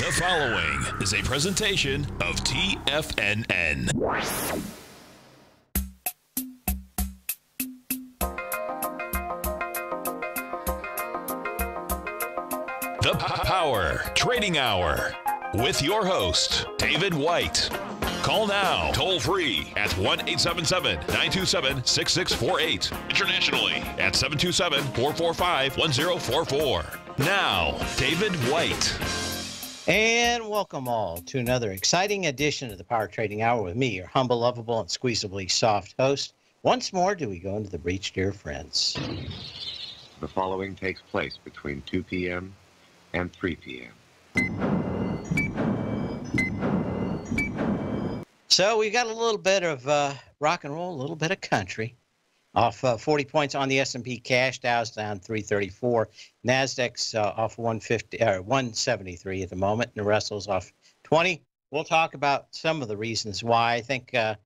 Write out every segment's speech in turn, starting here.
The following is a presentation of TFNN. The Power Trading Hour with your host, David White. Call now, toll free at 1-877-927-6648. Internationally at 727-445-1044. Now, David White. And welcome all to another exciting edition of the Power Trading Hour with me, your humble, lovable, and squeezably soft host. Once more, do we go into the breach, dear friends? The following takes place between 2 p.m. and 3 p.m. So we got a little bit of rock and roll, a little bit of country. Off 40 points on the S&P cash. Dow's down 334. Nasdaq's off 173 at the moment, and the Russell's off 20. We'll talk about some of the reasons why. I think the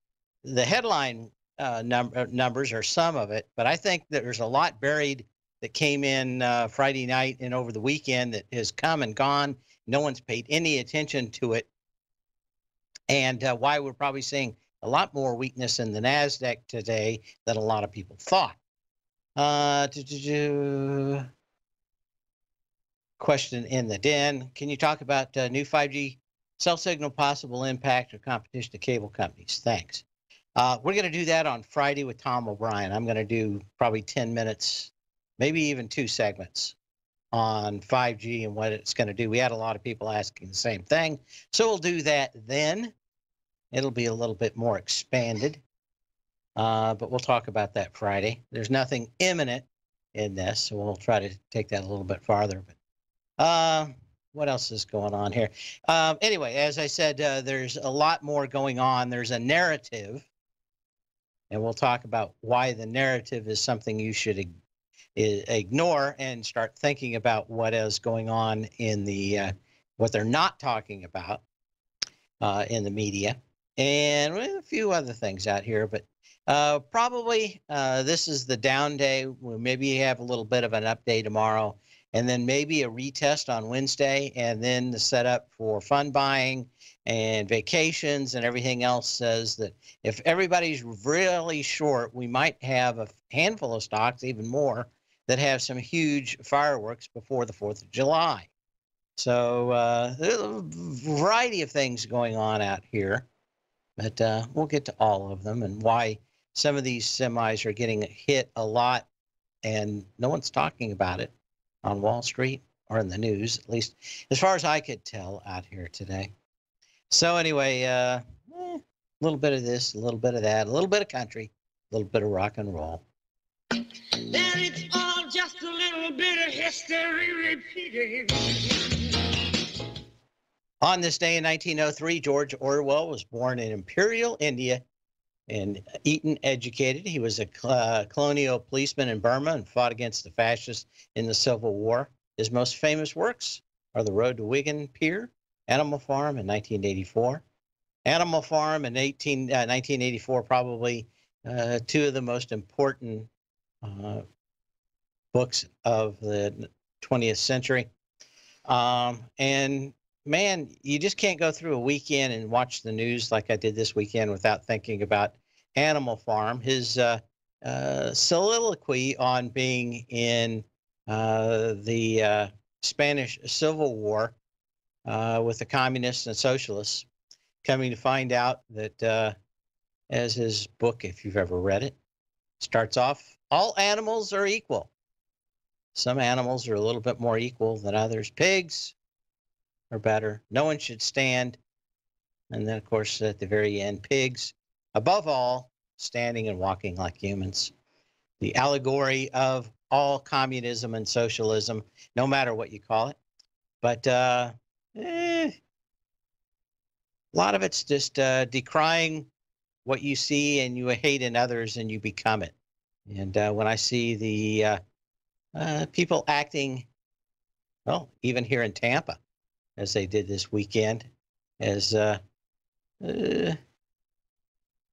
headline numbers are some of it, but I think that there's a lot buried that came in Friday night and over the weekend that has come and gone. No one's paid any attention to it, and why we're probably seeing a lot more weakness in the Nasdaq today than a lot of people thought. Question in the den. Can you talk about new 5G cell signal possible impact or competition to cable companies? Thanks. We're going to do that on Friday with Tom O'Brien. I'm going to do probably 10 minutes, maybe even 2 segments on 5G and what it's going to do. We had a lot of people asking the same thing. So we'll do that then. It'll be a little bit more expanded, but we'll talk about that Friday. There's nothing imminent in this, so we'll try to take that a little bit farther. But what else is going on here? Anyway, as I said, there's a lot more going on. There's a narrative, and we'll talk about why the narrative is something you should ignore and start thinking about what is going on in the what they're not talking about in the media. And a few other things out here, but probably this is the down day. We'll maybe have a little bit of an update tomorrow, and then maybe a retest on Wednesday, and then the setup for fund buying and vacations and everything else says that if everybody's really short, we might have a handful of stocks, even more, that have some huge fireworks before the 4th of July. So there's a variety of things going on out here. But we'll get to all of them and why some of these semis are getting hit a lot and no one's talking about it on Wall Street or in the news, at least as far as I could tell out here today. So anyway, a little bit of this, a little bit of that, a little bit of country, a little bit of rock and roll. Then it's all just a little bit of history repeating. On this day in 1903, George Orwell was born in Imperial India and Eton educated. He was a colonial policeman in Burma and fought against the fascists in the Civil War. His most famous works are The Road to Wigan Pier, Animal Farm in 1984. Animal Farm in 1984, probably 2 of the most important books of the 20th century. And man, you just can't go through a weekend and watch the news like I did this weekend without thinking about Animal Farm. His soliloquy on being in the Spanish Civil War with the communists and socialists, coming to find out that, as his book, if you've ever read it, starts off, all animals are equal. Some animals are a little bit more equal than others. Pigs are better. No one should stand. And then, of course, at the very end, pigs, above all, standing and walking like humans. The allegory of all communism and socialism, no matter what you call it. But a lot of it's just decrying what you see and you hate in others and you become it. And when I see the people acting, well, even here in Tampa, as they did this weekend, as you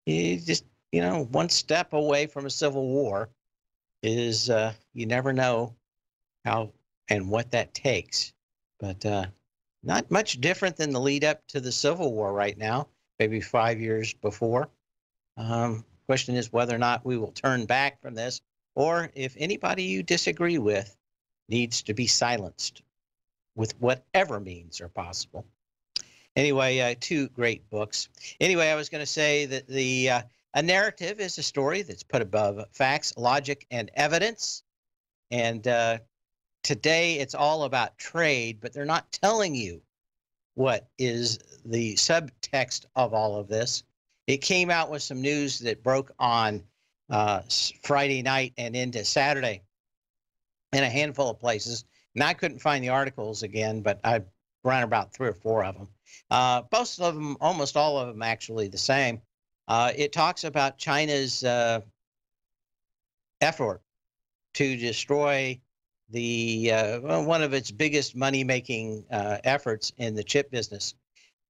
just, one step away from a civil war is you never know how and what that takes. But not much different than the lead up to the Civil War right now, maybe 5 years before. Question is whether or not we will turn back from this, or if anybody you disagree with needs to be silenced with whatever means are possible. Anyway, two great books. Anyway, I was going to say that a narrative is a story that's put above facts, logic, and evidence. And today it's all about trade, but they're not telling you what is the subtext of all of this. It came out with some news that broke on Friday night and into Saturday in a handful of places. And I couldn't find the articles again, but I ran about 3 or 4 of them. Most of them, almost all of them, actually the same. It talks about China's effort to destroy the one of its biggest money-making efforts in the chip business.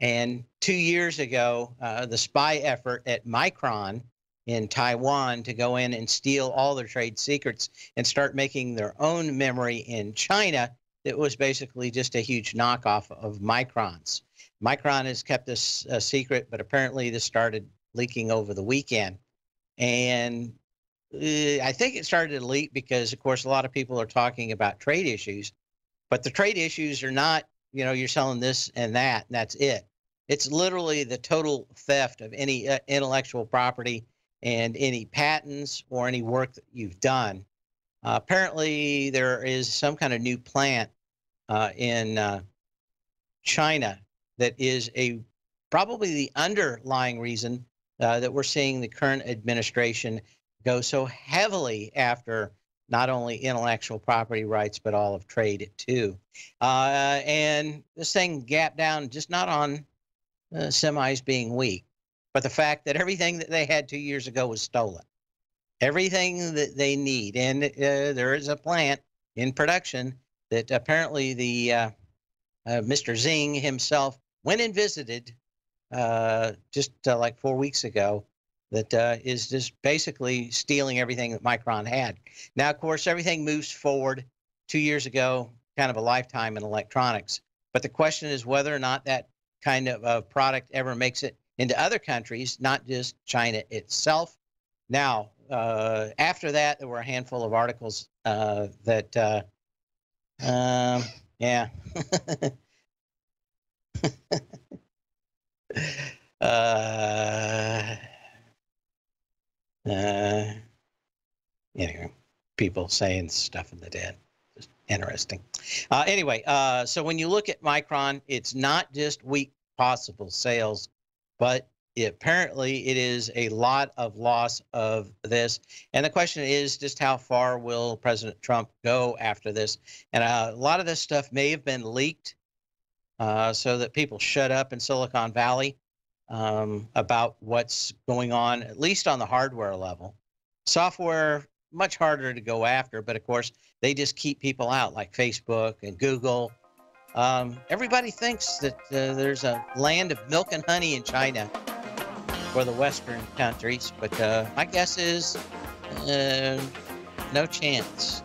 And 2 years ago, the spy effort at Micron in Taiwan to go in and steal all their trade secrets and start making their own memory in China that was basically just a huge knockoff of Micron's. Micron has kept this a secret, but apparently this started leaking over the weekend. And I think it started to leak because, of course, a lot of people are talking about trade issues, but the trade issues are not, you know, you're selling this and that's it. It's literally the total theft of any intellectual property and any patents or any work that you've done. Apparently, there is some kind of new plant in China that is probably the underlying reason that we're seeing the current administration go so heavily after not only intellectual property rights, but all of trade too. And this thing gapped down just not on semis being weak, but the fact that everything that they had 2 years ago was stolen. Everything that they need. And there is a plant in production that apparently the Mr. Zing himself went and visited just like 4 weeks ago, that is just basically stealing everything that Micron had. Now, of course, everything moves forward. 2 years ago, kind of a lifetime in electronics. But the question is whether or not that kind of product ever makes it into other countries, not just China itself. Now, after that, there were a handful of articles that, yeah. Anyway, people saying stuff in the dead. Just interesting. Anyway, so when you look at Micron, it's not just weak possible sales, but apparently it is a lot of loss of this. And the question is just how far will President Trump go after this? And a lot of this stuff may have been leaked so that people shut up in Silicon Valley about what's going on, at least on the hardware level. Software, much harder to go after, but of course, they just keep people out like Facebook and Google. Everybody thinks that there's a land of milk and honey in China for the Western countries, but my guess is no chance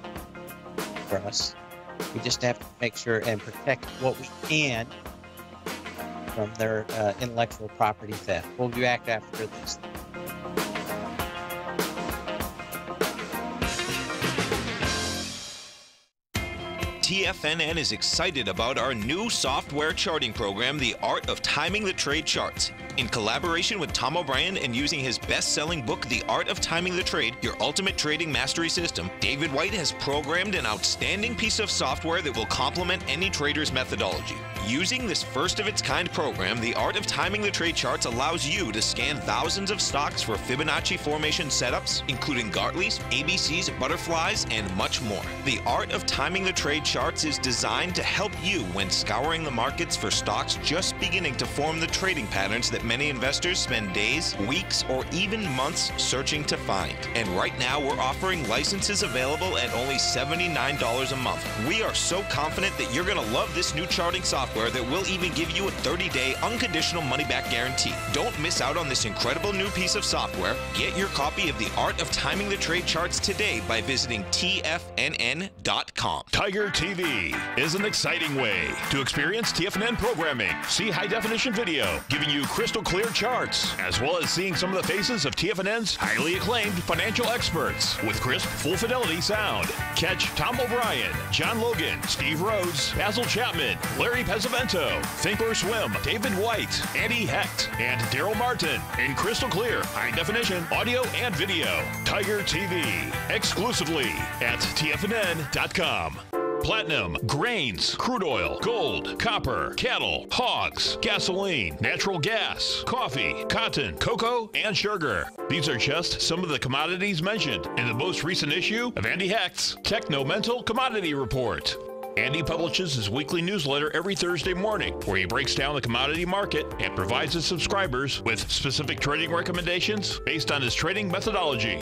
for us. We just have to make sure and protect what we can from their intellectual property theft. We'll be back after this. TFNN is excited about our new software charting program, The Art of Timing the Trade Charts. In collaboration with Tom O'Brien and using his best-selling book, The Art of Timing the Trade, Your Ultimate Trading Mastery System, David White has programmed an outstanding piece of software that will complement any trader's methodology. Using this first-of-its-kind program, The Art of Timing the Trade Charts allows you to scan thousands of stocks for Fibonacci formation setups, including Gartley's, ABC's, butterflies, and much more. The Art of Timing the Trade Charts is designed to help you when scouring the markets for stocks just beginning to form the trading patterns that many investors spend days, weeks, or even months searching to find. And right now, we're offering licenses available at only $79 a month. We are so confident that you're going to love this new charting software that will even give you a 30-day unconditional money-back guarantee. Don't miss out on this incredible new piece of software. Get your copy of The Art of Timing the Trade Charts today by visiting TFNN.com. Tiger TV is an exciting way to experience TFNN programming. See high-definition video giving you crystal clear charts, as well as seeing some of the faces of TFNN's highly acclaimed financial experts with crisp, full-fidelity sound. Catch Tom O'Brien, John Logan, Steve Rhodes, Basil Chapman, Larry Pesavento, Think or Swim, David White, Andy Hecht, and Daryl Martin in crystal clear, high-definition audio and video. Tiger TV, exclusively at TFNN.com. Platinum, grains, crude oil, gold, copper, cattle, hogs, gasoline, natural gas, coffee, cotton, cocoa, and sugar. These are just some of the commodities mentioned in the most recent issue of Andy Hecht's Techno-Mental Commodity Report. Andy publishes his weekly newsletter every Thursday morning, where he breaks down the commodity market and provides his subscribers with specific trading recommendations based on his trading methodology.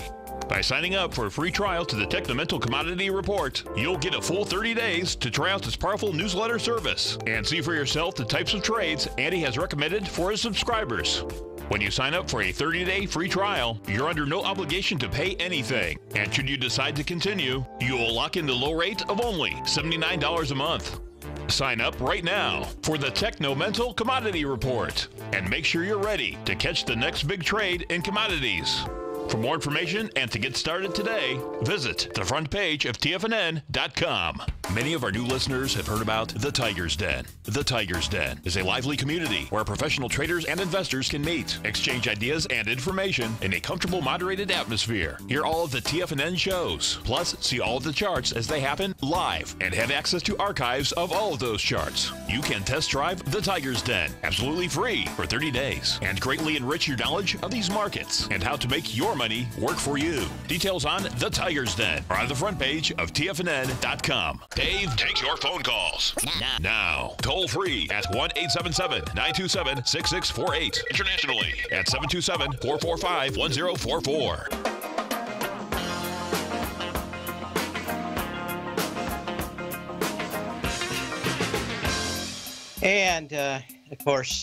By signing up for a free trial to the Techno-Mental Commodity Report, you'll get a full 30 days to try out this powerful newsletter service and see for yourself the types of trades Andy has recommended for his subscribers. When you sign up for a 30-day free trial, you're under no obligation to pay anything. And should you decide to continue, you will lock in the low rate of only $79 a month. Sign up right now for the Techno-Mental Commodity Report and make sure you're ready to catch the next big trade in commodities. For more information and to get started today, visit the front page of TFNN.com. Many of our new listeners have heard about The Tiger's Den. The Tiger's Den is a lively community where professional traders and investors can meet, exchange ideas and information in a comfortable, moderated atmosphere. Hear all of the TFNN shows, plus see all of the charts as they happen live and have access to archives of all of those charts. You can test drive The Tiger's Den absolutely free for 30 days and greatly enrich your knowledge of these markets and how to make your money work for you. Details on The Tiger's Den are on the front page of TFNN.com. Dave takes your phone calls now. Toll free at 1-877-927-6648. Internationally at 727-445-1044. And, of course,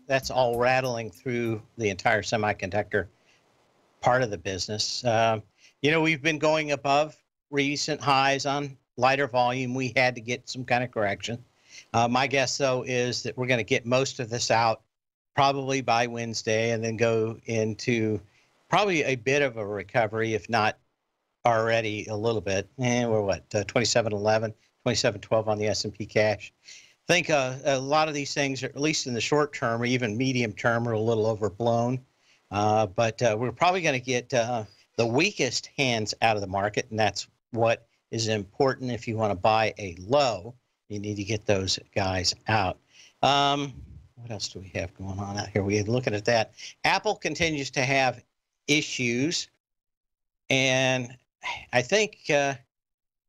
that's all rattling through the entire semiconductor part of the business. You know, we've been going above recent highs on lighter volume. We had to get some kind of correction. My guess, though, is that we're going to get most of this out probably by Wednesday and then go into probably a bit of a recovery, if not already a little bit. And we're what, 27.11, 27.12 on the S&P cash. I think a lot of these things, at least in the short term or even medium term, are a little overblown. But we're probably going to get the weakest hands out of the market, and that's what is important. If you want to buy a low, you need to get those guys out. What else do we have going on out here? We're looking at that. Apple continues to have issues, and I think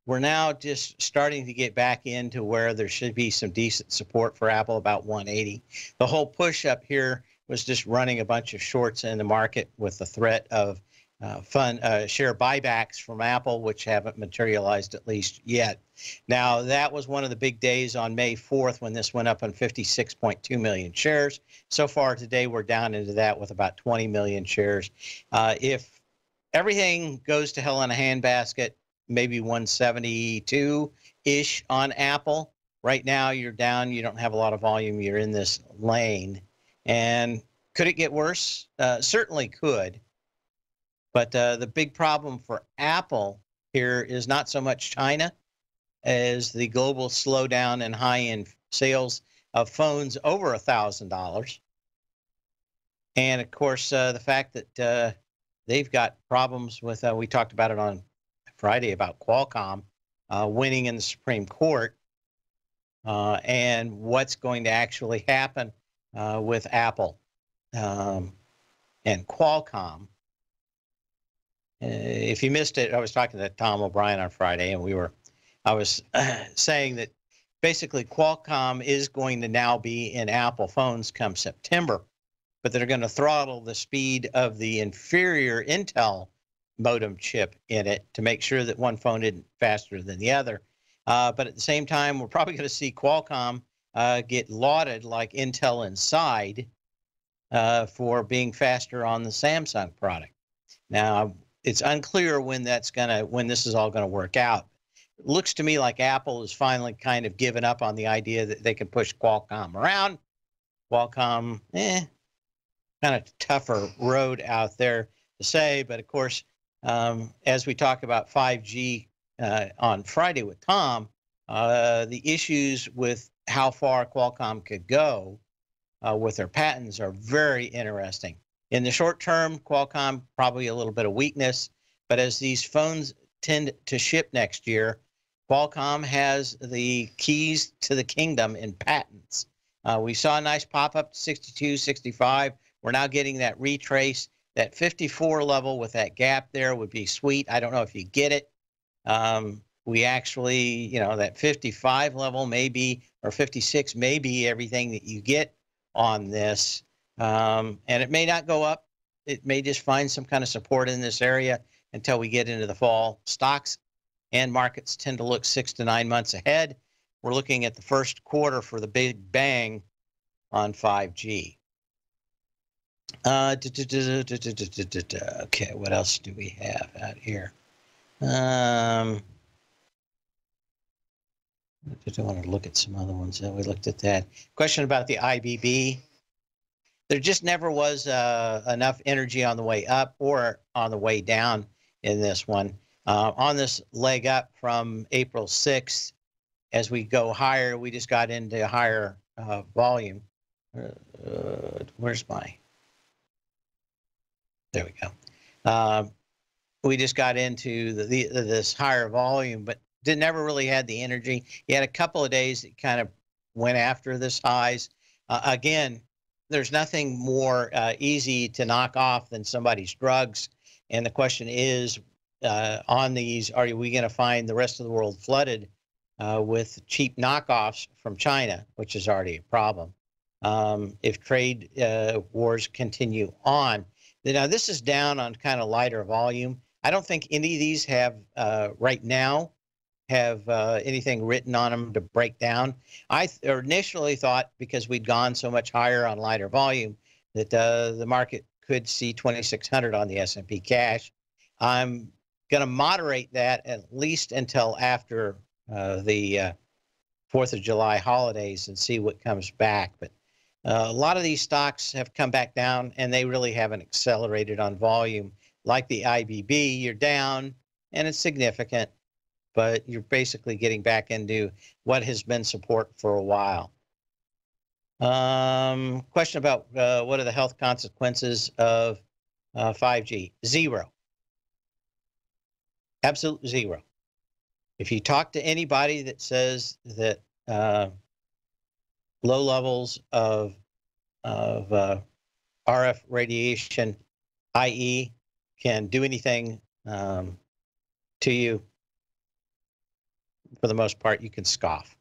we're now just starting to get back into where there should be some decent support for Apple, about 180. The whole push up here was just running a bunch of shorts in the market with the threat of share buybacks from Apple, which haven't materialized at least yet. Now, that was one of the big days on May 4th when this went up on 56.2 million shares. So far today, we're down into that with about 20 million shares. If everything goes to hell in a handbasket, maybe 172-ish on Apple. Right now, you're down. You don't have a lot of volume. You're in this lane. And could it get worse? Certainly could. But the big problem for Apple here is not so much China as the global slowdown in high-end sales of phones over $1,000. And, of course, the fact that they've got problems with, we talked about it on Friday about Qualcomm winning in the Supreme Court and what's going to actually happen with Apple and Qualcomm. If you missed it, I was talking to Tom O'Brien on Friday, and I was saying that basically Qualcomm is going to now be in Apple phones come September, but they're going to throttle the speed of the inferior Intel modem chip in it to make sure that one phone isn't faster than the other. But at the same time, we're probably going to see Qualcomm get lauded like Intel Inside for being faster on the Samsung product. Now, it's unclear when this is all going to work out. It looks to me like Apple is finally kind of given up on the idea that they can push Qualcomm around. Qualcomm, kind of tougher road out there to say, but of course, as we talk about 5G on Friday with Tom, the issues with how far Qualcomm could go with their patents are very interesting. In the short term, Qualcomm probably a little bit of weakness, but as these phones tend to ship next year, Qualcomm has the keys to the kingdom in patents. We saw a nice pop up to 62, 65. We're now getting that retrace. That 54 level with that gap there would be sweet. I don't know if you get it. We actually, that 55 level maybe, or 56 may be everything that you get on this. And it may not go up. It may just find some kind of support in this area until we get into the fall. Stocks and markets tend to look 6 to 9 months ahead. We're looking at the first quarter for the big bang on 5G. Okay, what else do we have out here? I want to look at some other ones. We looked at that. Question about the IBB. There just never was enough energy on the way up or on the way down in this one. On this leg up from April 6th, as we go higher, we just got into higher volume. Where's my? There we go. We just got into this higher volume, but never really had the energy. You had a couple of days that kind of went after this highs. Again, there's nothing more easy to knock off than somebody's drugs. And the question is, on these, are we going to find the rest of the world flooded with cheap knockoffs from China, which is already a problem? If trade wars continue on. Now, this is down on kind of lighter volume. I don't think any of these have, right now, have anything written on them to break down. I initially thought, because we'd gone so much higher on lighter volume, that the market could see 2,600 on the S&P cash. I'm going to moderate that at least until after the 4th of July holidays and see what comes back. But a lot of these stocks have come back down, and they really haven't accelerated on volume. Like the IBB, you're down, and it's significant, but you're basically getting back into what has been support for a while. Question about what are the health consequences of 5G? Zero. Absolute zero. If you talk to anybody that says that low levels of RF radiation, i.e., can do anything to you, for the most part, you can scoff.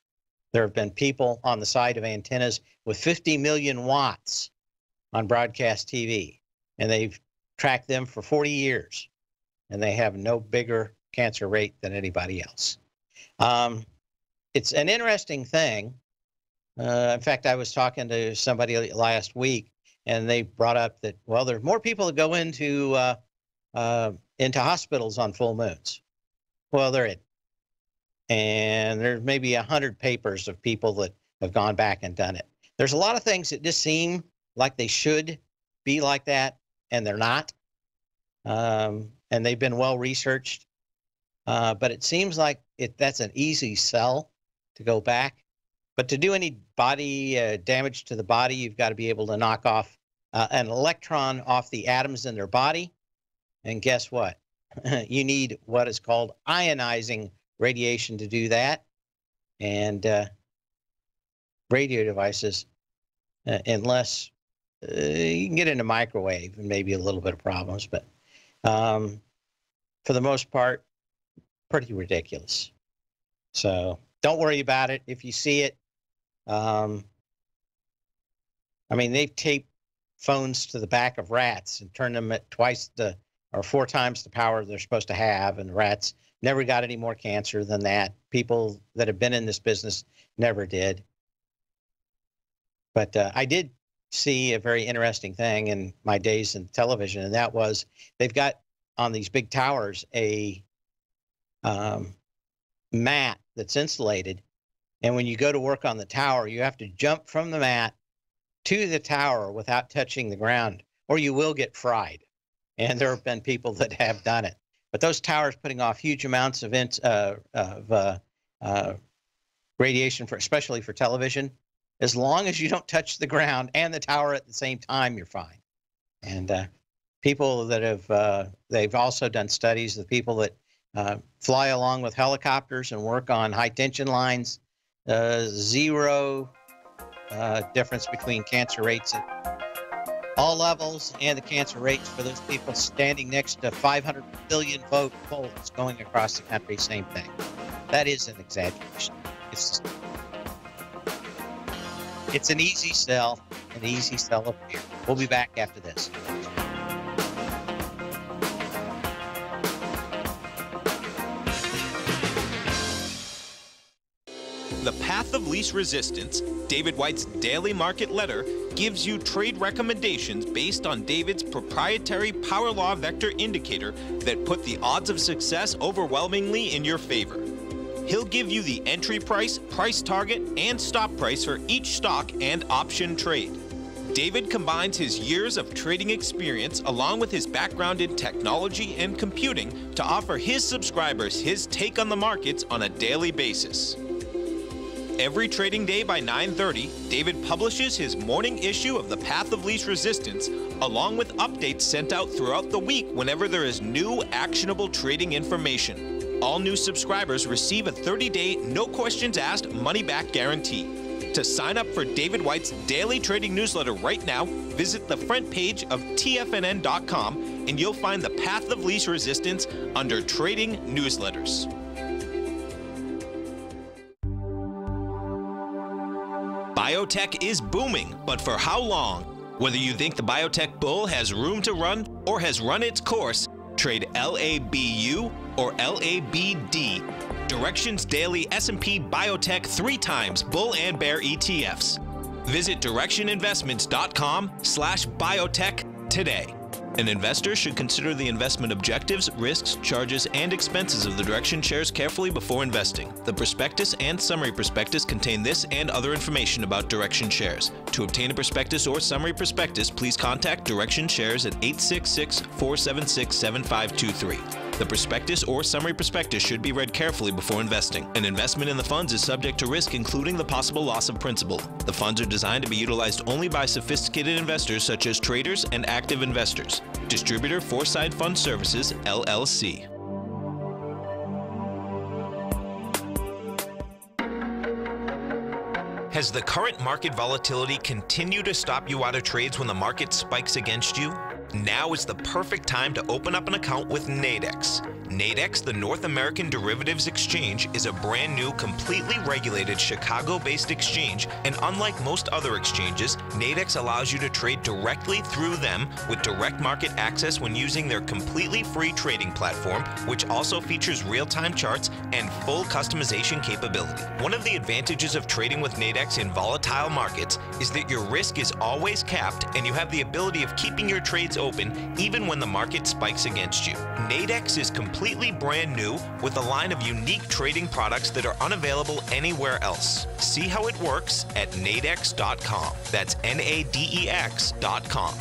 There have been people on the side of antennas with 50 million watts on broadcast TV, and they've tracked them for 40 years, and they have no bigger cancer rate than anybody else. It's an interesting thing. In fact, I was talking to somebody last week, and they brought up that, well, there's more people that go into hospitals on full moons. Well, there is. And there's maybe 100 papers of people that have gone back and done it. There's a lot of things that just seem like they should be like that, and they're not. And they've been well researched. But it seems like that's an easy sell to go back. But to do any body damage to the body, you've got to be able to knock off an electron off the atoms in their body. And guess what? You need what is called ionizing radiation to do that. And radio devices, unless you can get into microwave and maybe a little bit of problems, but for the most part, pretty ridiculous. So don't worry about it. If you see it, I mean, they've taped phones to the back of rats and turned them at twice the or 4 times the power they're supposed to have, and rats never got any more cancer than that. People that have been in this business never did. But I did see a very interesting thing in my days in television, and that was they've got on these big towers a mat that's insulated, and when you go to work on the tower, you have to jump from the mat to the tower without touching the ground, or you will get fried. And there have been people that have done it. But those towers putting off huge amounts of radiation, especially for television. As long as you don't touch the ground and the tower at the same time, you're fine. And people that have, they've also done studies of people that fly along with helicopters and work on high tension lines, zero difference between cancer rates at all levels and the cancer rates for those people standing next to 500 billion poles going across the country, same thing. That is an exaggeration. It's an easy sell up here. We'll be back after this. The Path of Least Resistance, David White's daily market letter, gives you trade recommendations based on David's proprietary power law vector indicator that put the odds of success overwhelmingly in your favor. He'll give you the entry price, price target, and stop price for each stock and option trade. David combines his years of trading experience along with his background in technology and computing to offer his subscribers his take on the markets on a daily basis. Every trading day by 9:30, David publishes his morning issue of the Path of Least Resistance, along with updates sent out throughout the week whenever there is new actionable trading information. All new subscribers receive a 30-day, no questions asked, money-back guarantee. To sign up for David White's daily trading newsletter right now, visit the front page of TFNN.com and you'll find the Path of Least Resistance under Trading Newsletters. Biotech is booming, but for how long? Whether you think the biotech bull has room to run or has run its course, trade LABU or LABD. Direction's daily S&P Biotech 3 times bull and bear ETFs. Visit directioninvestments.com/biotech today. An investor should consider the investment objectives, risks, charges, and expenses of the Direction shares carefully before investing. The prospectus and summary prospectus contain this and other information about Direction shares. To obtain a prospectus or summary prospectus, please contact Direction shares at 866-476-7523. The prospectus or summary prospectus should be read carefully before investing. An investment in the funds is subject to risk, including the possible loss of principal. The funds are designed to be utilized only by sophisticated investors such as traders and active investors. Distributor Foreside Fund Services, LLC. Has the current market volatility continued to stop you out of trades when the market spikes against you? Now is the perfect time to open up an account with Nadex. Nadex, the North American Derivatives Exchange, is a brand new, completely regulated Chicago-based exchange, and unlike most other exchanges, Nadex allows you to trade directly through them with direct market access when using their completely free trading platform, which also features real-time charts and full customization capability. One of the advantages of trading with Nadex in volatile markets is that your risk is always capped and you have the ability of keeping your trades open even when the market spikes against you. Nadex is completely brand new with a line of unique trading products that are unavailable anywhere else. See how it works at nadex.com. That's NADEX.com.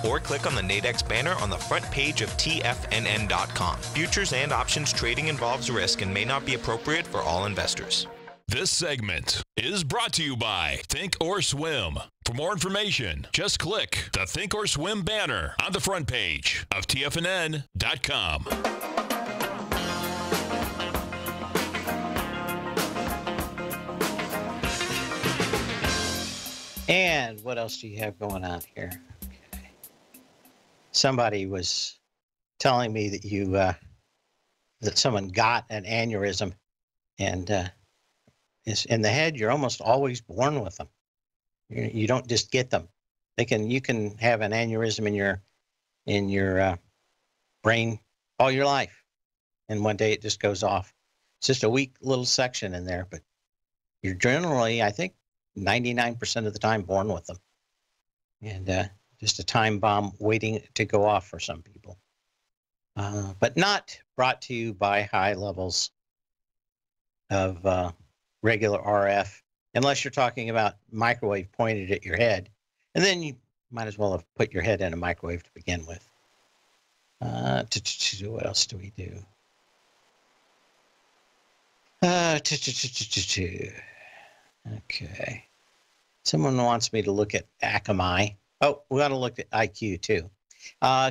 Or click on the Nadex banner on the front page of TFNN.com. Futures and options trading involves risk and may not be appropriate for all investors. This segment is brought to you by Think or Swim. For more information, just click the Think or Swim banner on the front page of TFNN.com. And what else do you have going on here? Okay. Somebody was telling me that you that someone got an aneurysm, and is in the head. You're almost always born with them. You don't just get them. You can have an aneurysm in your brain all your life, and one day it just goes off. It's just a weak little section in there, but you're generally, I think, 99% of the time born with them, and just a time bomb waiting to go off for some people, but not brought to you by high levels of regular RF, unless you're talking about microwave pointed at your head, and then you might as well have put your head in a microwave to begin with. What else do we do? Okay. Someone wants me to look at Akamai. Oh, we got to look at IQ too.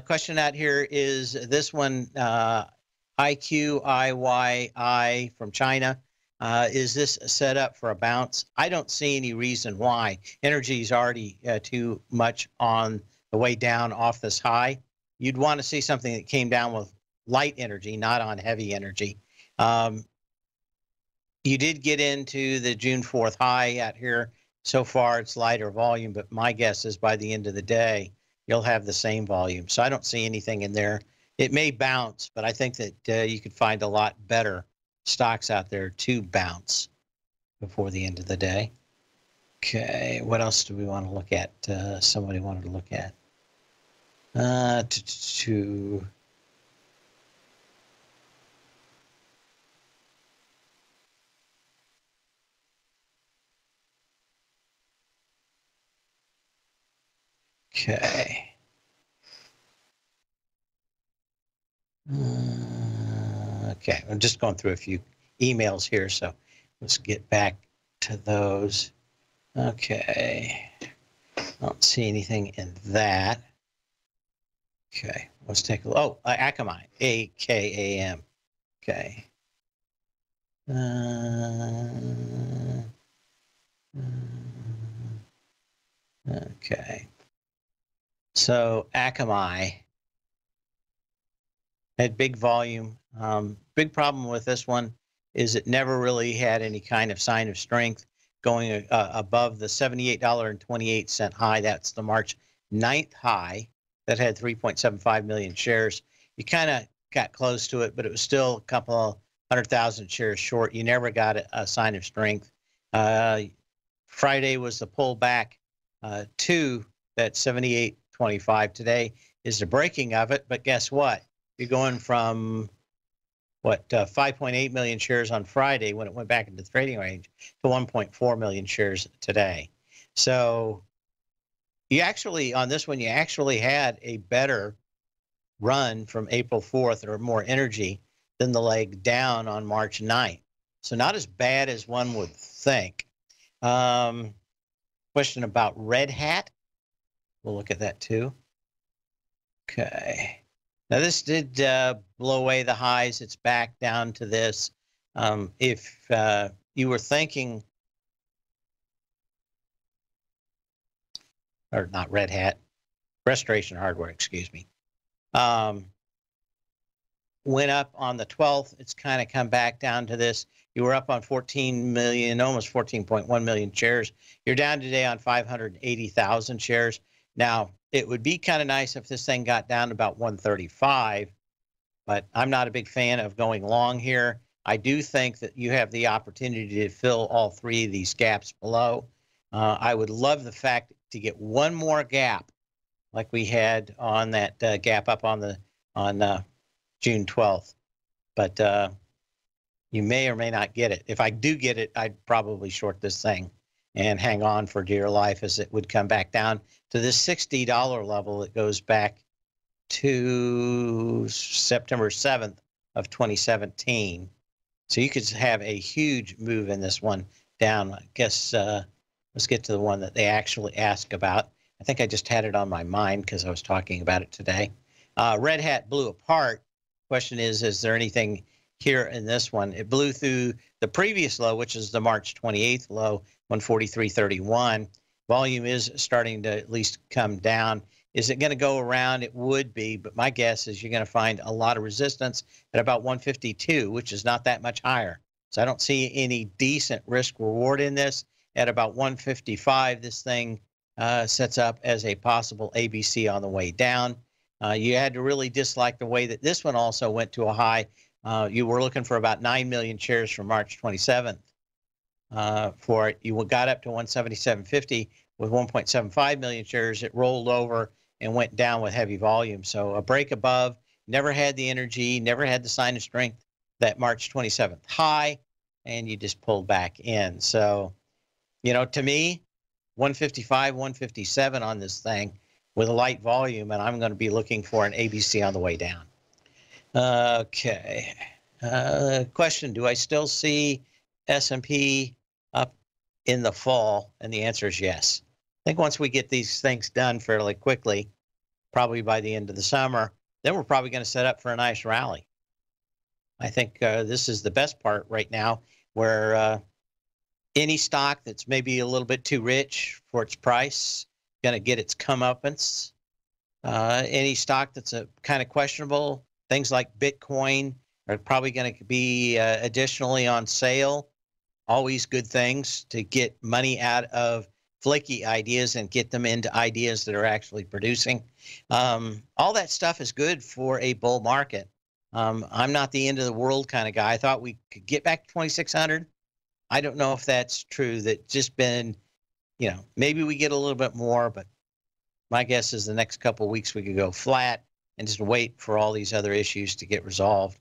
Question out here is this one, IQIYI from China. Is this set up for a bounce? I don't see any reason why. Energy is already too much on the way down off this high. You'd want to see something that came down with light energy, not on heavy energy. You did get into the June 4th high out here. So far, it's lighter volume, but my guess is by the end of the day, you'll have the same volume. So I don't see anything in there. It may bounce, but I think that you could find a lot better stocks out there to bounce before the end of the day. Okay, what else do we want to look at? Somebody wanted to look at. Okay. Okay, I'm just going through a few emails here, so let's get back to those. Okay. I don't see anything in that. Okay, let's take a look. Oh, Akamai, AKAM. Okay. Okay. So Akamai had big volume. Big problem with this one is it never really had any kind of sign of strength going above the $78.28 high. That's the March 9th high that had 3.75 million shares. You kind of got close to it, but it was still a couple of 100,000 shares short. You never got a sign of strength. Friday was the pullback to that 78.25. Today is the breaking of it, but guess what? You're going from, 5.8 million shares on Friday when it went back into the trading range to 1.4 million shares today. So you actually, on this one, you actually had a better run from April 4th or more energy than the leg down on March 9th. So not as bad as one would think. Question about Red Hat. We'll look at that too. Okay. Now this did blow away the highs. It's back down to this. If you were thinking, or not Red Hat, Restoration Hardware, excuse me, went up on the 12th. It's kind of come back down to this. You were up on 14 million, almost 14.1 million shares. You're down today on 580,000 shares. Now, it would be kind of nice if this thing got down to about 135, but I'm not a big fan of going long here. I do think that you have the opportunity to fill all three of these gaps below. I would love the fact to get one more gap like we had on that gap up on June 12th, but you may or may not get it. If I do get it, I'd probably short this thing and hang on for dear life as it would come back down to this $60 level that goes back to September 7th of 2017. So you could have a huge move in this one down. I guess let's get to the one that they actually ask about. I think I just had it on my mind because I was talking about it today. Red Hat blew apart. Question is there anything here in this one? It blew through the previous low, which is the March 28th low, 143.31. Volume is starting to at least come down. Is it going to go around? It would be, but my guess is you're going to find a lot of resistance at about 152, which is not that much higher. So I don't see any decent risk reward in this. At about 155, this thing sets up as a possible ABC on the way down. You had to really dislike the way that this one also went to a high. You were looking for about 9 million shares from March 27th for it. You got up to 177.50 with 1.75 million shares. It rolled over and went down with heavy volume. So a break above, never had the energy, never had the sign of strength, that March 27th high, and you just pulled back in. So, you know, to me, 155, 157 on this thing with a light volume, and I'm going to be looking for an ABC on the way down. Okay. Question, do I still see S&P up in the fall? And the answer is yes. I think once we get these things done fairly quickly, probably by the end of the summer, then we're probably going to set up for a nice rally. I think this is the best part right now, where any stock that's maybe a little bit too rich for its price, going to get its comeuppance. Any stock that's a kind of questionable, things like Bitcoin are probably going to be additionally on sale. Always good things to get money out of flaky ideas and get them into ideas that are actually producing. All that stuff is good for a bull market. I'm not the end of the world kind of guy. I thought we could get back to 2,600. I don't know if that's true. That just been, you know, maybe we get a little bit more, but my guess is the next couple of weeks we could go flat and just wait for all these other issues to get resolved.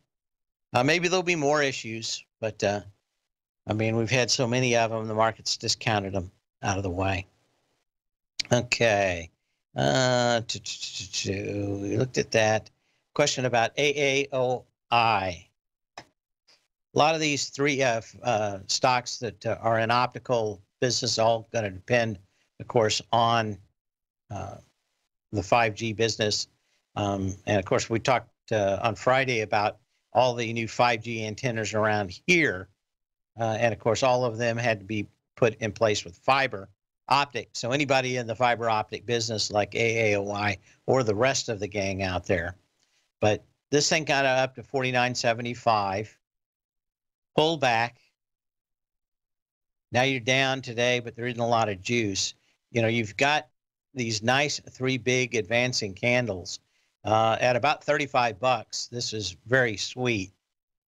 Maybe there'll be more issues, but I mean, we've had so many of them, the market's discounted them out of the way. Okay. We looked at that. Question about AAOI. A lot of these three stocks that are in optical business all going to depend, of course, on the 5G business. And of course, we talked on Friday about all the new 5G antennas around here. And of course, all of them had to be put in place with fiber optic. So anybody in the fiber optic business like AAOI or the rest of the gang out there. But this thing got up to 49.75, pulled back. Now you're down today, but there isn't a lot of juice. You know, you've got these nice three big advancing candles at about 35 bucks. This is very sweet.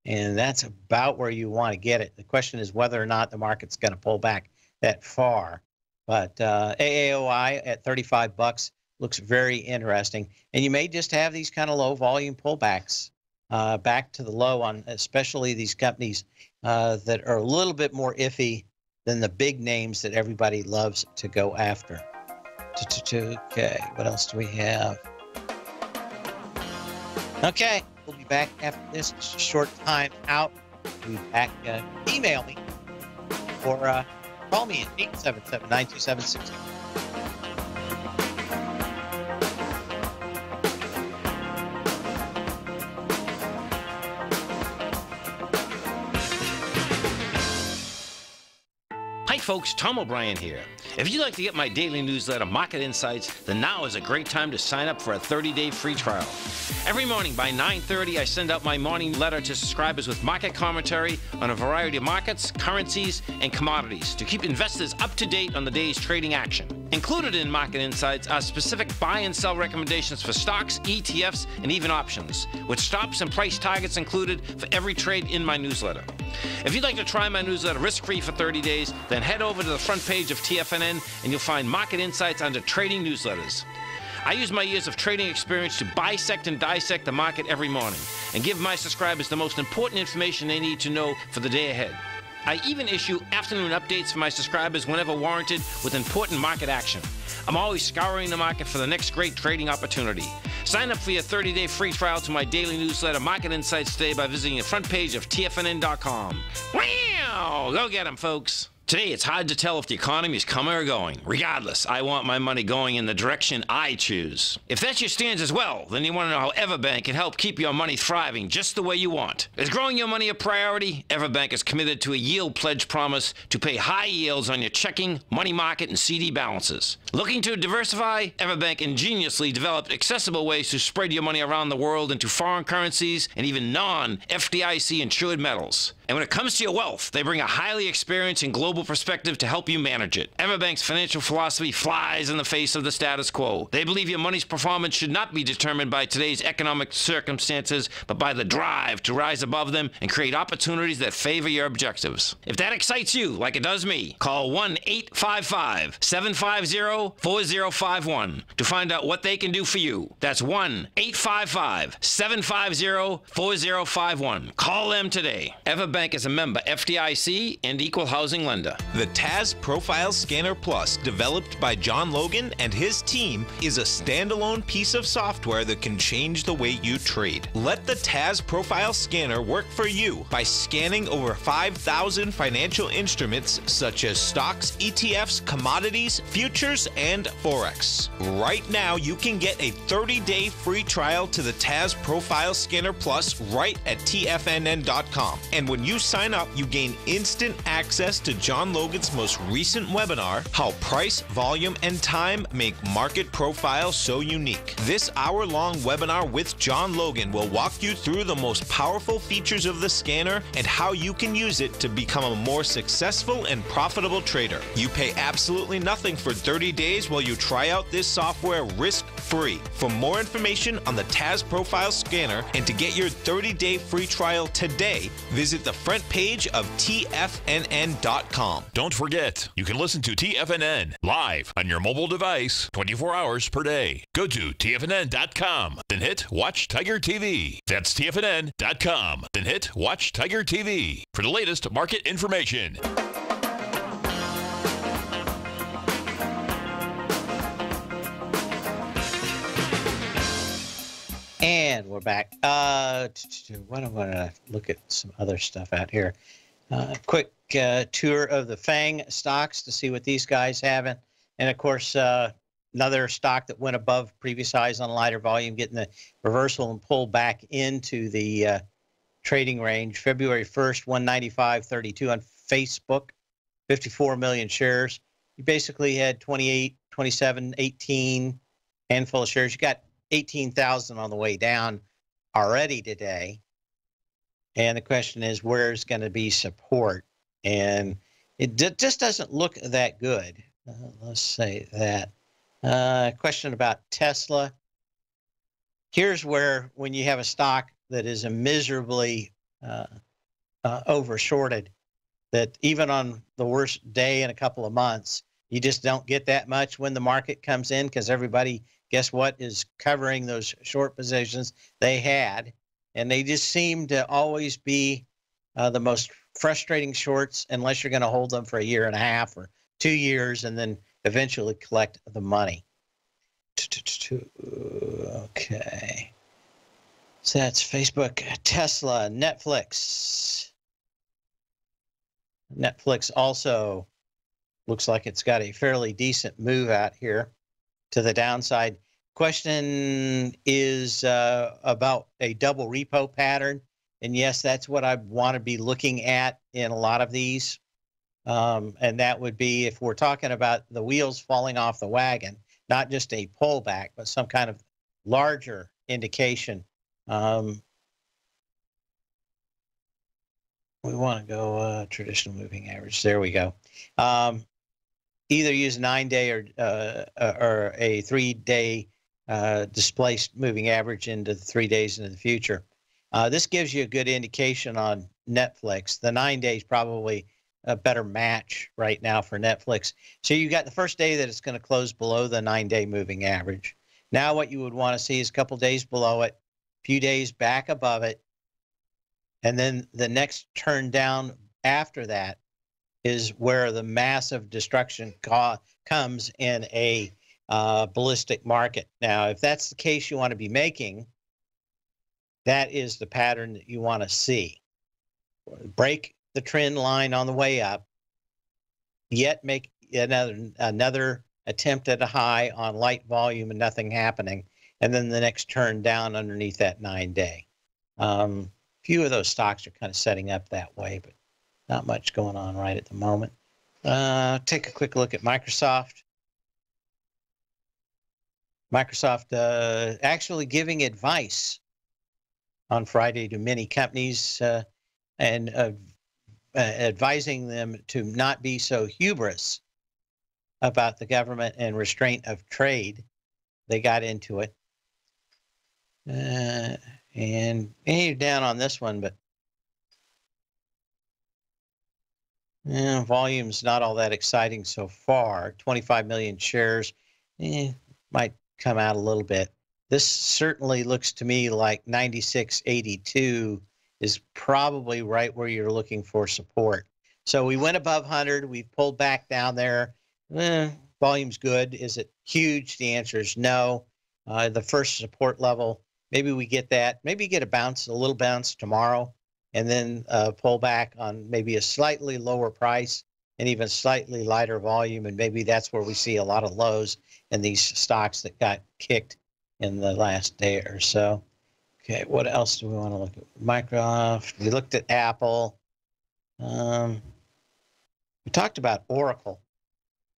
And that's about where you want to get it. The question is whether or not the market's going to pull back that far. But AAOI at 35 bucks looks very interesting. And you may just have these kind of low volume pullbacks back to the low on especially these companies that are a little bit more iffy than the big names that everybody loves to go after. Okay, what else do we have? Okay, we'll be back after this short time out. We'll be back. Email me or call me at 877-927-60. Hi folks, Tom O'Brien here. If you'd like to get my daily newsletter, Market Insights, then now is a great time to sign up for a 30-day free trial. Every morning by 9:30, I send out my morning letter to subscribers with market commentary on a variety of markets, currencies, and commodities to keep investors up to date on the day's trading action. Included in Market Insights are specific buy and sell recommendations for stocks, ETFs, and even options, with stops and price targets included for every trade in my newsletter. If you'd like to try my newsletter risk-free for 30 days, then head over to the front page of TFNN and you'll find Market Insights under Trading Newsletters. I use my years of trading experience to bisect and dissect the market every morning and give my subscribers the most important information they need to know for the day ahead. I even issue afternoon updates for my subscribers whenever warranted with important market action. I'm always scouring the market for the next great trading opportunity. Sign up for your 30-day free trial to my daily newsletter, Market Insights, today by visiting the front page of TFNN.com. Wow! Go get 'em, folks! Today, it's hard to tell if the economy is coming or going. Regardless, I want my money going in the direction I choose. If that's your stance as well, then you want to know how Everbank can help keep your money thriving just the way you want. Is growing your money a priority? Everbank is committed to a yield pledge promise to pay high yields on your checking, money market, and CD balances. Looking to diversify? Everbank ingeniously developed accessible ways to spread your money around the world into foreign currencies and even non-FDIC insured metals. And And when it comes to your wealth, they bring a highly experienced and global perspective to help you manage it. Everbank's financial philosophy flies in the face of the status quo. They believe your money's performance should not be determined by today's economic circumstances, but by the drive to rise above them and create opportunities that favor your objectives. If that excites you, like it does me, call 1-855-750-4051 to find out what they can do for you. That's 1-855-750-4051. Call them today. Everbank is a member FDIC and equal housing lender. The TAS Profile Scanner Plus, developed by John Logan and his team, is a standalone piece of software that can change the way you trade. Let the TAS Profile Scanner work for you by scanning over 5,000 financial instruments such as stocks, ETFs, commodities, futures, and Forex. Right now, you can get a 30-day free trial to the TAS Profile Scanner Plus right at TFNN.com. And when you sign up, you gain instant access to John Logan's most recent webinar, How Price, Volume, and Time Make Market Profiles So Unique. This hour-long webinar with John Logan will walk you through the most powerful features of the scanner and how you can use it to become a more successful and profitable trader. You pay absolutely nothing for 30 days while you try out this software risk-free. For more information on the TAS Profile Scanner and to get your 30-day free trial today, visit the front page of TFNN.com. Don't forget, you can listen to TFNN live on your mobile device 24 hours per day. Go to TFNN.com, then hit Watch Tiger TV. That's TFNN.com, then hit Watch Tiger TV for the latest market information. And we're back. What I want to look at some other stuff out here. Quick tour of the FANG stocks to see what these guys having. And of course, another stock that went above previous highs on lighter volume, getting the reversal and pull back into the trading range. February 1st, 195.32 on Facebook, 54 million shares. You basically had 28, 27, 18 handful of shares. You got 18,000 on the way down already today. And the question is, where's going to be support? And it just doesn't look that good. Let's say that. Question about Tesla. Here's where, when you have a stock that is miserably overshorted, that even on the worst day in a couple of months, you just don't get that much when the market comes in, because everybody, guess what, is covering those short positions they had. And they just seem to always be the most frustrating shorts, unless you're going to hold them for a year and a half or 2 years and then eventually collect the money. Okay. So that's Facebook, Tesla, Netflix. Netflix also looks like it's got a fairly decent move out here to the downside. Question is about a double repo pattern. And yes, that's what I want to be looking at in a lot of these. And that would be, if we're talking about the wheels falling off the wagon, not just a pullback, but some kind of larger indication. We want to go traditional moving average. There we go. Either use 9-day or a 3-day displaced moving average into the 3 days into the future. This gives you a good indication on Netflix. The 9 days probably a better match right now for Netflix. So you got the first day that it's going to close below the 9-day moving average. Now what you would want to see is a couple days below it, a few days back above it, and then the next turn down after that is where the massive destruction comes in a ballistic market. Now, if that's the case you want to be making, that is the pattern that you want to see. Break the trend line on the way up, yet make another attempt at a high on light volume and nothing happening, and then the next turn down underneath that 9-day. Few of those stocks are kind of setting up that way, but not much going on right at the moment. Take a quick look at Microsoft. Microsoft actually giving advice on Friday to many companies and advising them to not be so hubris about the government and restraint of trade. They got into it. And you're down on this one, but volume's not all that exciting so far. 25 million shares might come out a little bit. This certainly looks to me like 96.82 is probably right where you're looking for support. So we went above 100. We've pulled back down there. Volume's good. Is it huge? The answer is no. The first support level, maybe we get that. Maybe get a little bounce tomorrow, and then pull back on maybe a slightly lower price and even slightly lighter volume. And maybe that's where we see a lot of lows in these stocks that got kicked in the last day or so. Okay, what else do we want to look at? Microsoft. We looked at Apple. We talked about Oracle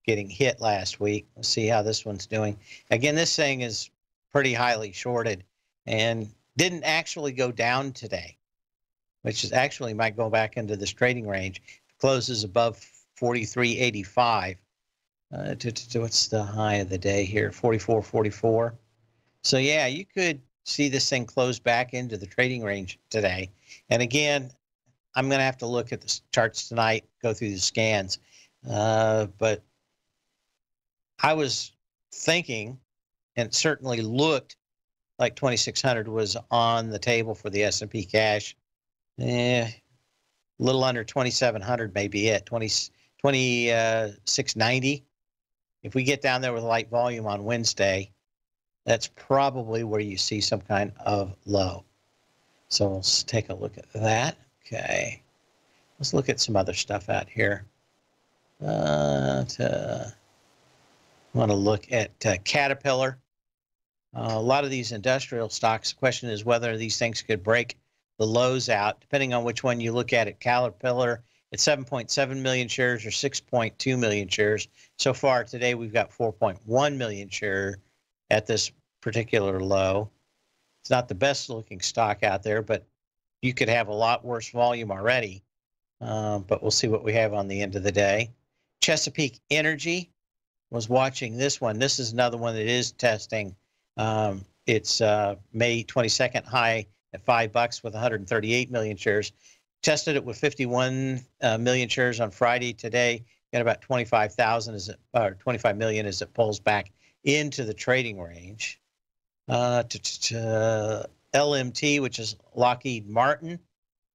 getting hit last week. Let's see how this one's doing. Again, this thing is pretty highly shorted and didn't actually go down today, which is actually might go back into this trading range. It closes above 43.85. What's the high of the day here? 44.44. So yeah, you could see this thing close back into the trading range today. And again, I'm going to have to look at the charts tonight, go through the scans. But I was thinking, and it certainly looked like 2,600 was on the table for the S&P cash. A little under 2,700 may be it, 2690. If we get down there with light volume on Wednesday, that's probably where you see some kind of low. So let's take a look at that. Okay. Let's look at some other stuff out here. Want to look at Caterpillar. A lot of these industrial stocks, the question is whether these things could break the lows out, depending on which one you look at. At Caterpillar, it's 7.7 million shares or 6.2 million shares. So far today, we've got 4.1 million shares at this particular low. It's not the best looking stock out there, but you could have a lot worse volume already. But we'll see what we have on the end of the day. Chesapeake Energy was watching this one. This is another one that is testing. It's May 22nd high at $5 with 138 million shares. Tested it with 51 million shares on Friday. Today, got about 25,000 or 25 million as it pulls back into the trading range. LMT, which is Lockheed Martin,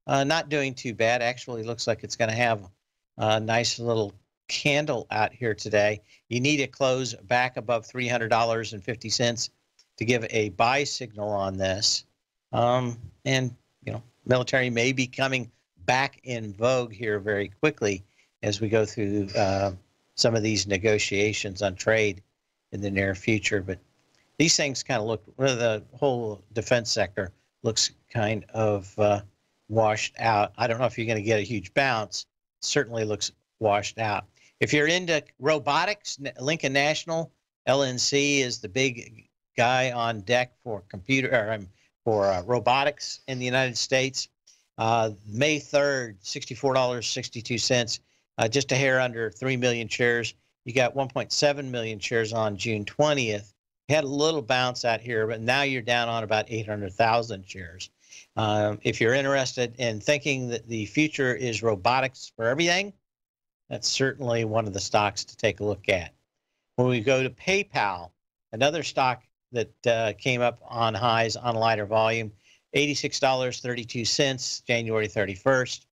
not doing too bad. Actually, looks like it's going to have a nice little candle out here today. You need to close back above $300.50 to give a buy signal on this. And, you know, military may be coming back in vogue here very quickly as we go through some of these negotiations on trade in the near future. But these things kind of look, the whole defense sector looks kind of washed out. I don't know if you're going to get a huge bounce. It certainly looks washed out. If you're into robotics, Lincoln National, LNC is the big guy on deck for robotics in the United States. May 3rd, $64.62, just a hair under 3 million shares. You got 1.7 million shares on June 20th. You had a little bounce out here, but now you're down on about 800,000 shares. If you're interested in thinking that the future is robotics for everything, that's certainly one of the stocks to take a look at. When we go to PayPal, another stock that came up on highs on lighter volume, $86.32, January 31st.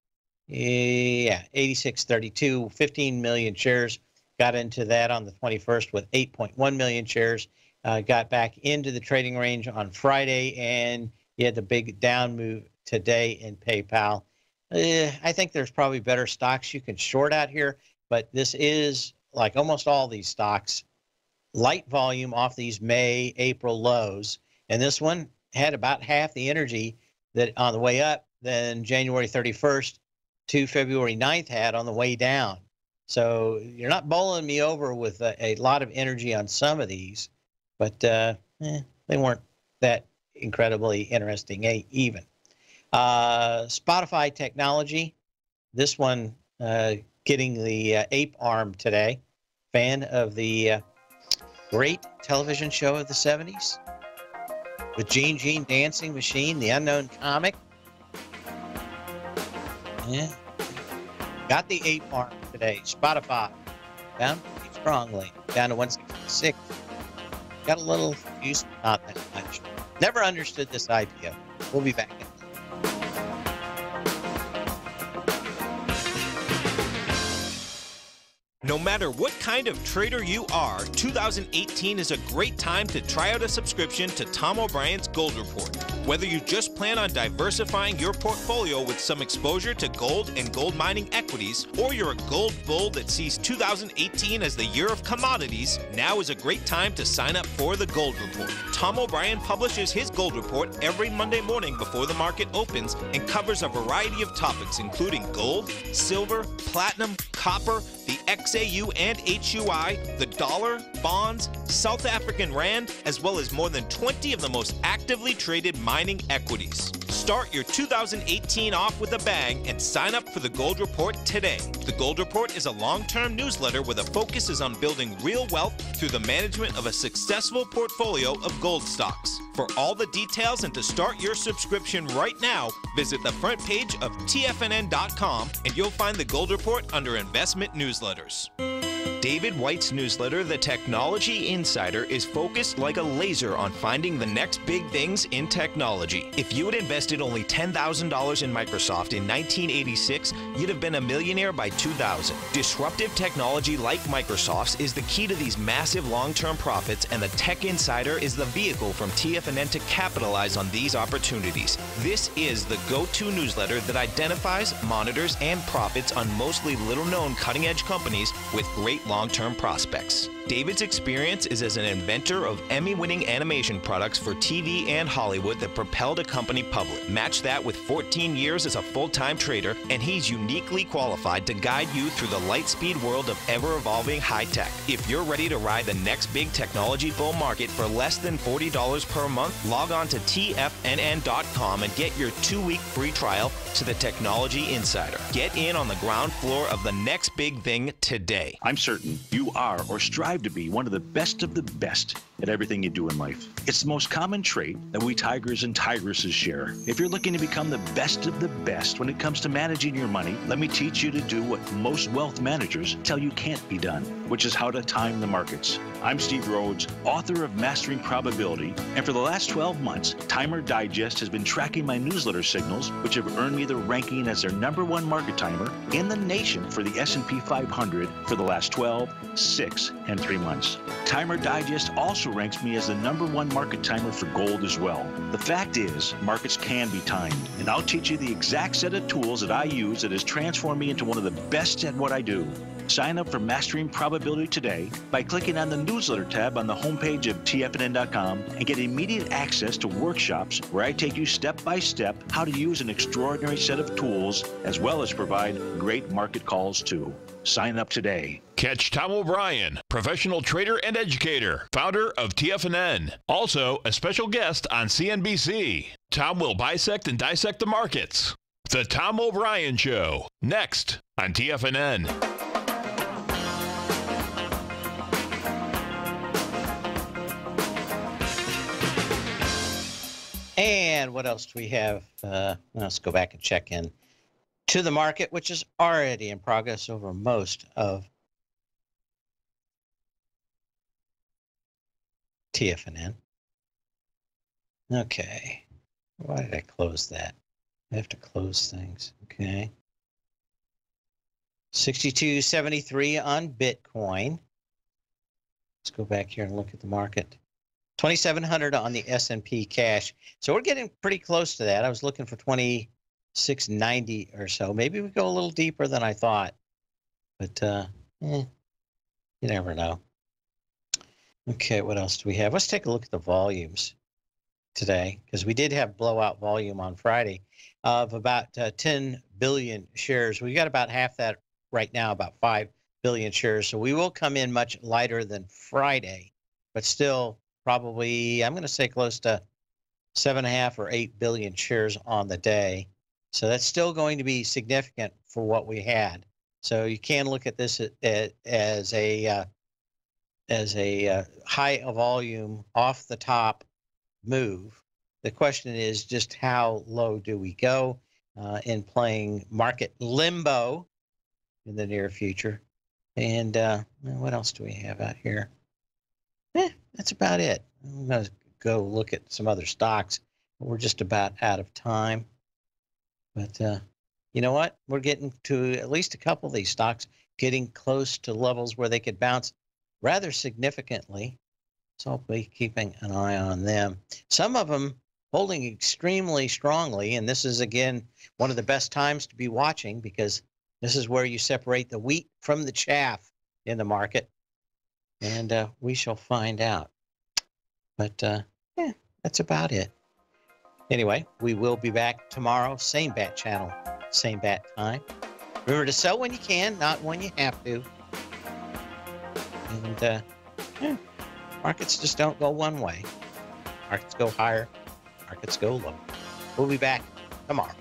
Yeah, 86.32, 15 million shares. Got into that on the 21st with 8.1 million shares. Got back into the trading range on Friday, and you had the big down move today in PayPal. I think there's probably better stocks you can short out here, but this is, like almost all these stocks, light volume off these May, April lows. And this one had about half the energy that on the way up than January 31st to February 9th had on the way down. So you're not bowling me over with a lot of energy on some of these, but they weren't that incredibly interesting even. Spotify Technology, This one getting the ape arm today. Fan of the great television show of the 70s with Gene Dancing Machine, the unknown comic. Yeah. Got the ape arm today. Spotify down pretty strongly, down to 166. Got a little use, not that much. Never understood this IPO. We'll be back. No matter what kind of trader you are, 2018 is a great time to try out a subscription to Tom O'Brien's Gold Report. Whether you just plan on diversifying your portfolio with some exposure to gold and gold mining equities, or you're a gold bull that sees 2018 as the year of commodities, now is a great time to sign up for the Gold Report. Tom O'Brien publishes his Gold Report every Monday morning before the market opens and covers a variety of topics including gold, silver, platinum, copper, the XAU and HUI, the dollar, bonds, South African rand, as well as more than 20 of the most actively traded mining equities. Start your 2018 off with a bang and sign up for the Gold Report today. The Gold Report is a long-term newsletter where the focus is on building real wealth through the management of a successful portfolio of gold stocks. For all the details and to start your subscription right now, visit the front page of TFNN.com and you'll find the Gold Report under Investment Newsletters. David White's newsletter, The Technology Insider, is focused like a laser on finding the next big things in technology. If you had invested only $10,000 in Microsoft in 1986, you'd have been a millionaire by 2000. Disruptive technology like Microsoft's is the key to these massive long-term profits, and the Tech Insider is the vehicle from TFNN to capitalize on these opportunities. This is the go-to newsletter that identifies, monitors, and profits on mostly little-known cutting-edge companies with great long-term prospects. David's experience is as an inventor of Emmy-winning animation products for TV and Hollywood that propelled a company public. Match that with 14 years as a full-time trader, and he's uniquely qualified to guide you through the light-speed world of ever-evolving high-tech. If you're ready to ride the next big technology bull market for less than $40 per month, log on to TFNN.com and get your 2-week free trial to the Technology Insider. Get in on the ground floor of the next big thing today. I'm certain you are or strive to be one of the best at everything you do in life. It's the most common trait that we tigers and tigresses share. If you're looking to become the best of the best when it comes to managing your money, let me teach you to do what most wealth managers tell you can't be done, which is how to time the markets. I'm Steve Rhodes, author of Mastering Probability, and for the last 12 months, Timer Digest has been tracking my newsletter signals, which have earned me the ranking as their #1 market timer in the nation for the S&P 500 for the last 12, 6, and 3 months. Timer Digest also ranks me as the #1 market timer for gold as well. The fact is, markets can be timed, and I'll teach you the exact set of tools that I use that has transformed me into one of the best at what I do. Sign up for Mastering Probability today by clicking on the newsletter tab on the homepage of TFNN.com and get immediate access to workshops where I take you step by step how to use an extraordinary set of tools as well as provide great market calls too. Sign up today. Catch Tom O'Brien, professional trader and educator, founder of TFNN. Also, a special guest on CNBC. Tom will bisect and dissect the markets. The Tom O'Brien Show, next on TFNN. And what else do we have? Let's go back and check in to the market, which is already in progress over most of TFNN. Okay. Why did I close that? I have to close things. Okay. 62.73 on Bitcoin. Let's go back here and look at the market. 2,700 on the S&P cash. So we're getting pretty close to that. I was looking for 2,690 or so. Maybe we go a little deeper than I thought. But you never know. Okay, what else do we have? Let's take a look at the volumes today, because we did have blowout volume on Friday of about 10 billion shares. We got about half that right now, about 5 billion shares. So we will come in much lighter than Friday, but still probably, I'm going to say close to 7.5 or 8 billion shares on the day. So that's still going to be significant for what we had. So you can look at this as a high volume off the top move. The question is just how low do we go in playing market limbo in the near future? And what else do we have out here? That's about it. I'm going to go look at some other stocks. We're just about out of time. But you know what? We're getting to at least a couple of these stocks getting close to levels where they could bounce rather significantly. So I'll be keeping an eye on them. Some of them holding extremely strongly. And this is, again, one of the best times to be watching because this is where you separate the wheat from the chaff in the market. And we shall find out. But yeah, that's about it. Anyway, we will be back tomorrow. Same bat channel, same bat time. Remember to sell when you can, not when you have to. And yeah, markets just don't go one way. Markets go higher, markets go low. We'll be back tomorrow.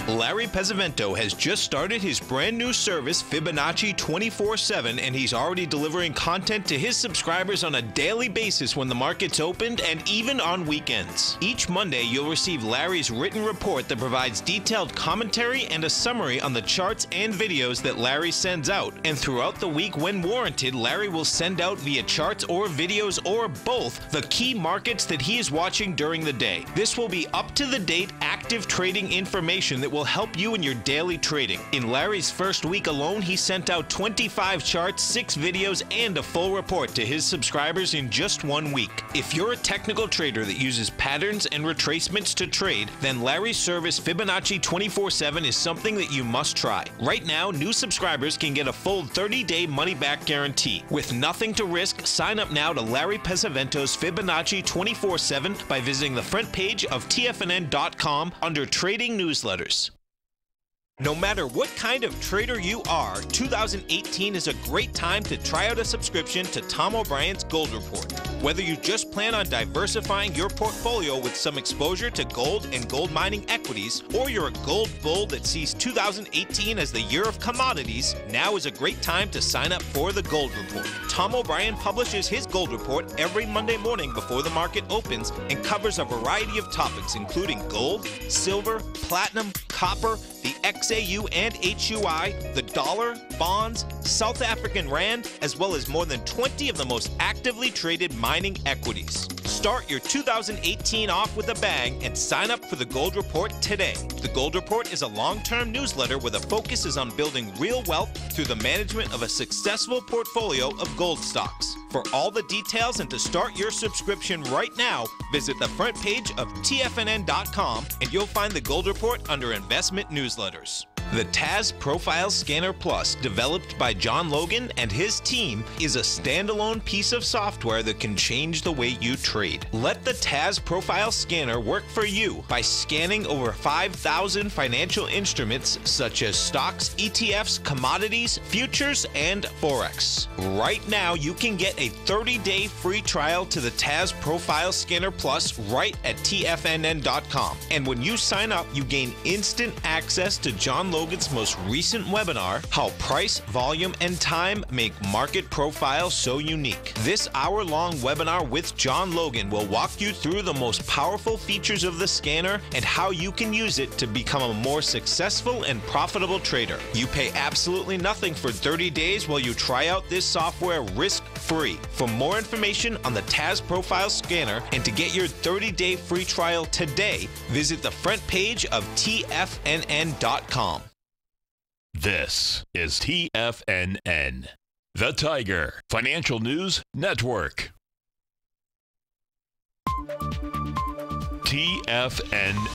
Larry Pesavento has just started his brand new service, Fibonacci 24/7, and he's already delivering content to his subscribers on a daily basis when the market's opened and even on weekends. Each Monday, you'll receive Larry's written report that provides detailed commentary and a summary on the charts and videos that Larry sends out. And throughout the week, when warranted, Larry will send out via charts or videos or both the key markets that he is watching during the day. This will be up-to-the-date, active trading information that will help you in your daily trading. In Larry's first week alone, he sent out 25 charts, 6 videos, and a full report to his subscribers in just 1 week. If you're a technical trader that uses patterns and retracements to trade, then Larry's service Fibonacci 24/7 is something that you must try. Right now, new subscribers can get a full 30-day money-back guarantee. With nothing to risk, sign up now to Larry Pesavento's Fibonacci 24/7 by visiting the front page of TFNN.com under Trading Newsletters. No matter what kind of trader you are, 2018 is a great time to try out a subscription to Tom O'Brien's Gold Report. Whether you just plan on diversifying your portfolio with some exposure to gold and gold mining equities, or you're a gold bull that sees 2018 as the year of commodities, now is a great time to sign up for the Gold Report. Tom O'Brien publishes his Gold Report every Monday morning before the market opens and covers a variety of topics including gold, silver, platinum, copper, the XAU and HUI, the dollar, bonds, South African rand, as well as more than 20 of the most actively traded mining equities. Start your 2018 off with a bang and sign up for the Gold Report today. The Gold Report is a long-term newsletter where the focus is on building real wealth through the management of a successful portfolio of gold stocks. For all the details and to start your subscription right now, visit the front page of TFNN.com and you'll find the Gold Report under Investment Newsletters. The Taz Profile Scanner Plus, developed by John Logan and his team, is a standalone piece of software that can change the way you trade. Let the Taz Profile Scanner work for you by scanning over 5,000 financial instruments such as stocks, ETFs, commodities, futures, and Forex. Right now, you can get a 30-day free trial to the Taz Profile Scanner Plus right at TFNN.com. And when you sign up, you gain instant access to John Logan's most recent webinar, How Price, Volume, and Time Make Market Profiles So Unique. This hour-long webinar with John Logan will walk you through the most powerful features of the scanner and how you can use it to become a more successful and profitable trader. You pay absolutely nothing for 30 days while you try out this software risk-free. For more information on the Taz Profile Scanner and to get your 30-day free trial today, visit the front page of TFNN.com. This is TFNN, the Tiger Financial News Network. TFNN.